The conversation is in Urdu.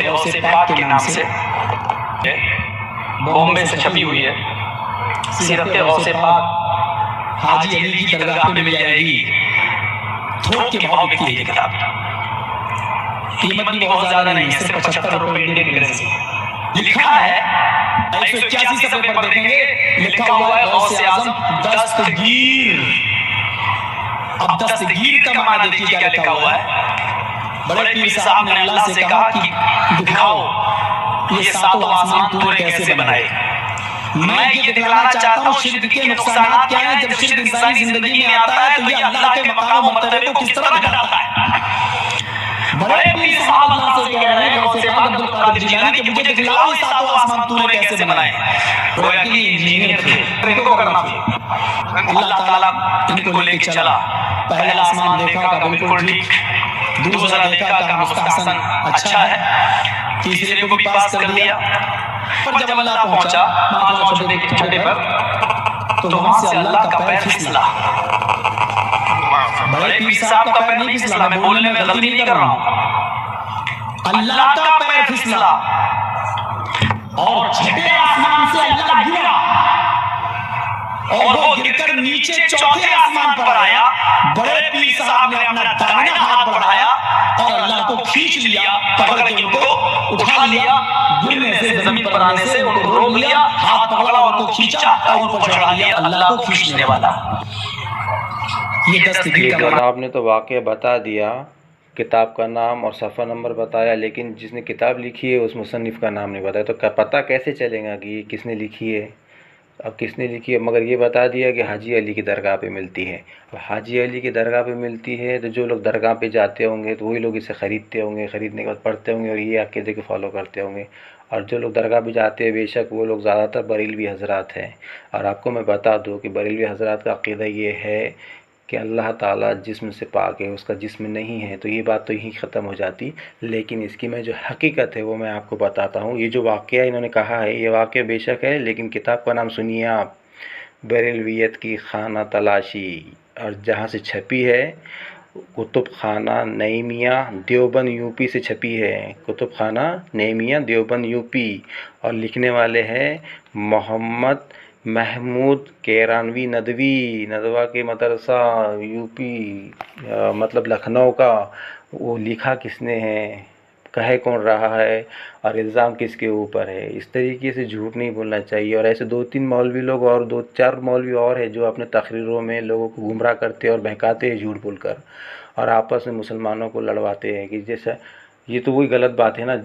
غوث پاک کے نام سے بامبے سے چھپی ہوئی ہے. سیرت غوث پاک حاجی علی کی درگاہ پہ مل جائے گی. تھوک کے بھاؤ بکتی ہے یہ کتاب. قیمت بھی بہت زیادہ نہیں ہے, صرف 75 روپے انڈین کرنسی. لکھا ہے 181 صفحے پر دیکھیں گے, لکھا ہوا ہے غوث اعظم دستگیر. اب دستگیر کا معنی دیکھیے کیا لکھا ہوا ہے. بڑے پیر صاحب نے اللہ سے کہا کہ دکھاؤ یہ ساتوں آسمان تو نے کیسے بنائے. میں یہ دکھلانا چاہتا ہوں شرک کے نقصانات کیا ہیں. جب شرک انسانی زندگی میں آتا ہے تو یہ اللہ کے مقام و مرتبے کو کس طرح گھٹاتا ہے. بڑے پیر صاحب اللہ سے کہہ رہے ہیں غوث پاک عبد القادر جیلانی کہ مجھے دکھلاؤ یہ ساتوں آسمان تو نے کیسے بنائے. گویا کہ یہ انجینئر تھے, ان کو کرنا تھا. اللہ تعالیٰ ان کو لے کے چلا. پہلا آسمان دیکھا کہا بالکل ٹھیک, دوسرا دیکھا کہا مستحسن اچھا ہے, تیسرے کو بھی پاس کر دیا. پر جب اللہ پہنچا پانچواں چھٹے پر تو وہاں سے اللہ کا پیر پھسلا. بڑے پیر صاحب کا پیر نہیں پھسلا, میں بولنے میں غلطی نہیں کر رہا ہوں, اللہ کا پیر پھسلا اور چھٹے آسمان سے اللہ گرا اور وہ گر کر نیچے چوتھے آسمان پر آیا. بڑے پیر صاحب نے اپنا دائنا ہاتھ بڑھایا اور اللہ کو کھینچ لیا, پکڑ کے ان کو اٹھا لیا. گرنے سے زمین پر آنے سے ان کو روک لیا, ہاتھ پکڑا اور ان کو کھینچا اور ان کو چڑھا لیا اللہ کو کھینچنے والا. یہ دستگیر کا معنی آپ نے تو واقعہ بتا دیا, کتاب کا نام اور صفحہ نمبر بتایا, لیکن جس نے کتاب لکھی ہے اس مصنف کا نام نہیں بتایا. تو پتہ کیسے چلے گا کہ یہ کس نے لکھی ہے, اب کس نے لکھی ہے؟ مگر یہ بتا دیا کہ حاجی علی کی درگاہ پہ ملتی ہے. اب حاجی علی کی درگاہ پہ ملتی ہے تو جو لوگ درگاہ پہ جاتے ہوں گے تو وہی لوگ اسے خریدتے ہوں گے, خریدنے کے بعد پڑھتے ہوں گے اور یہ عقیدے کو فالو کرتے ہوں گے. اور جو لوگ درگاہ پہ جاتے ہیں بے شک وہ لوگ زیادہ تر بریلوی حضرات ہیں. اور آپ کو میں بتا دوں کہ بریلوی حضرات کا عقیدہ یہ ہے کہ اللہ تعالیٰ جسم سے پاک ہے, اس کا جسم نہیں ہے. تو یہ بات تو یہیں ختم ہو جاتی, لیکن اس کی میں جو حقیقت ہے وہ میں آپ کو بتاتا ہوں. یہ جو واقعہ انہوں نے کہا ہے یہ واقعہ بے شک ہے, لیکن کتاب کا نام سنیے آپ, بریلویت کی خانہ تلاشی, اور جہاں سے چھپی ہے کتب خانہ نعیمیہ دیوبند یو پی سے چھپی ہے. کتب خانہ نعیمیہ دیوبند یو پی, اور لکھنے والے ہیں محمد محمود کیرانوی ندوی, ندوہ کے مدرسہ یو پی مطلب لکھنؤ کا. وہ لکھا کس نے ہے, کہے کون رہا ہے, اور الزام کس کے اوپر ہے. اس طریقے سے جھوٹ نہیں بولنا چاہیے. اور ایسے 2-3 مولوی لوگ اور 2-4 مولوی اور ہیں جو اپنے تقریروں میں لوگوں کو گمراہ کرتے اور بہکاتے ہیں جھوٹ بول کر, اور آپس میں مسلمانوں کو لڑواتے ہیں کہ جیسا, یہ تو وہی غلط بات ہے نا.